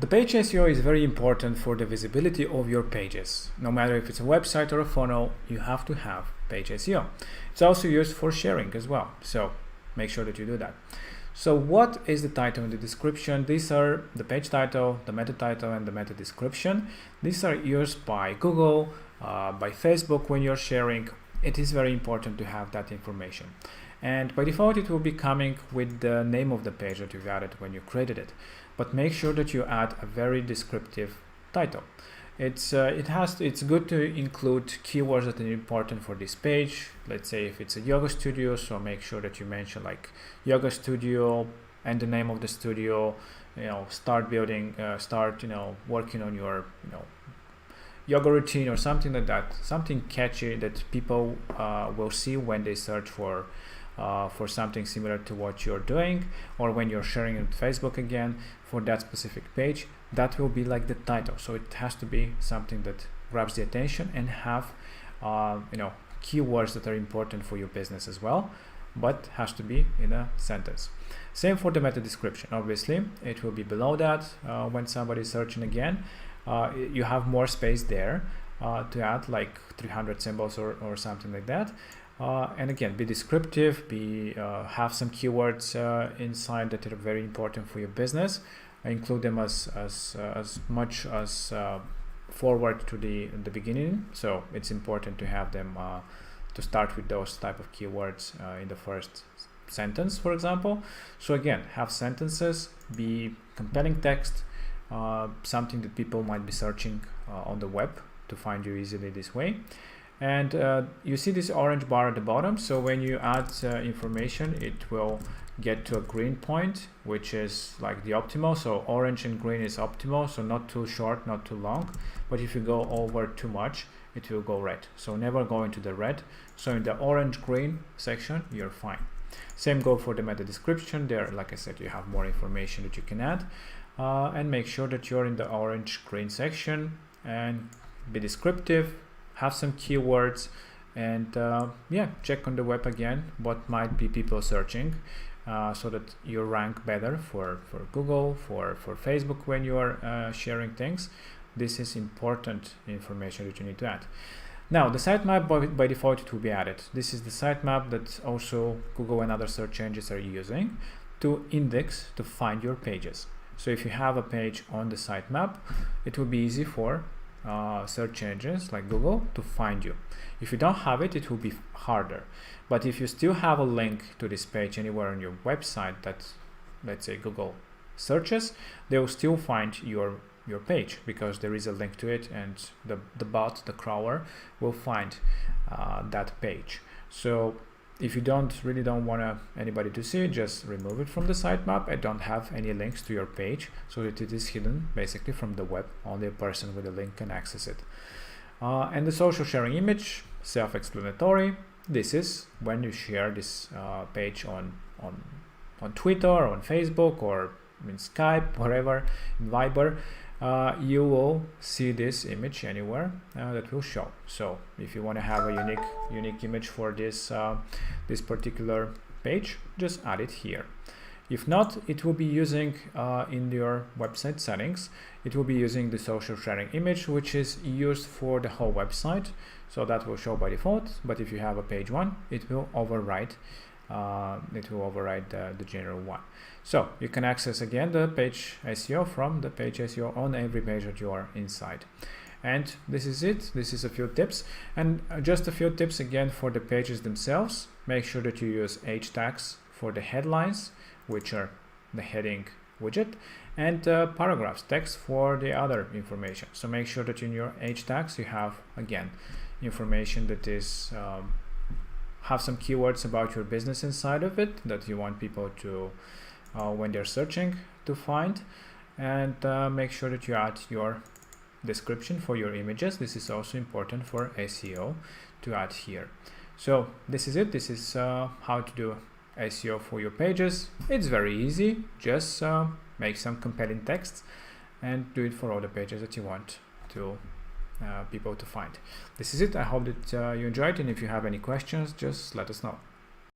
The page SEO is very important for the visibility of your pages. No matter if it's a website or a funnel, you have to have page SEO. It's also used for sharing as well, so make sure that you do that. So what is the title and the description? These are the page title, the meta title, and the meta description. These are used by Google, by Facebook when you're sharing. It is very important to have that information. And by default, it will be coming with the name of the page that you've added when you created it. But make sure that you add a very descriptive title. It's good to include keywords that are important for this page. Let's say if it's a yoga studio, so make sure that you mention like yoga studio and the name of the studio. Start building, working on your yoga routine or something like that. Something catchy that people will see when they search for something similar to what you're doing, or when you're sharing it with Facebook again for that specific page. That will be like the title. So it has to be something that grabs the attention and have keywords that are important for your business as well, but has to be in a sentence. Same for the meta description. Obviously it will be below that. When somebody is searching again, you have more space there to add like 300 symbols or something like that. And again, be descriptive, have some keywords inside that are very important for your business. Include them as much as forward to the beginning. So it's important to have them to start with those type of keywords in the first sentence, for example. So again, have sentences, be compelling text, something that people might be searching on the web to find you easily this way. And you see this orange bar at the bottom. So when you add information, it will get to a green point, which is like the optimal. So orange and green is optimal, so not too short, not too long. But if you go over too much, it will go red. So never go into the red. So in the orange green section, you're fine. Same go for the meta description. There, like I said, you have more information that you can add, and make sure that you're in the orange green section and be descriptive. Have some keywords, and check on the web again what might be people searching, so that you rank better for Google, for Facebook when you are sharing things. This is important information that you need to add. Now the sitemap by default it will be added. This is the sitemap that also Google and other search engines are using to index, to find your pages. So if you have a page on the sitemap, it will be easy for search engines like Google to find you. If you don't have it, it will be harder. But if you still have a link to this page anywhere on your website that, let's say, Google searches, they will still find your page because there is a link to it, and the bot, the crawler, will find that page. So if you really don't want anybody to see it, just remove it from the sitemap and don't have any links to your page, so that it is hidden basically from the web. Only a person with a link can access it. And the social sharing image, self-explanatory. This is when you share this page on Twitter or on Facebook or in Skype, wherever, in Viber. You will see this image anywhere that will show. So if you want to have a unique image for this this particular page, just add it here. If not, it will be using in your website settings, it will be using the social sharing image, which is used for the whole website. So that will show by default. But if you have a page one, it will override the general one. So you can access again the page SEO from the page SEO on every page that you are inside. And this is it. This is a few tips, and just a few tips again for the pages themselves. Make sure that you use H tags for the headlines, which are the heading widget, and paragraphs, text for the other information. So make sure that in your H tags you have again information that is have some keywords about your business inside of it that you want people to when they're searching to find, and make sure that you add your description for your images. This is also important for SEO to add here. So this is it. This is how to do SEO for your pages. It's very easy. Just make some compelling text and do it for all the pages that you want to people to find. This is it. I hope that you enjoyed, and if you have any questions, just let us know.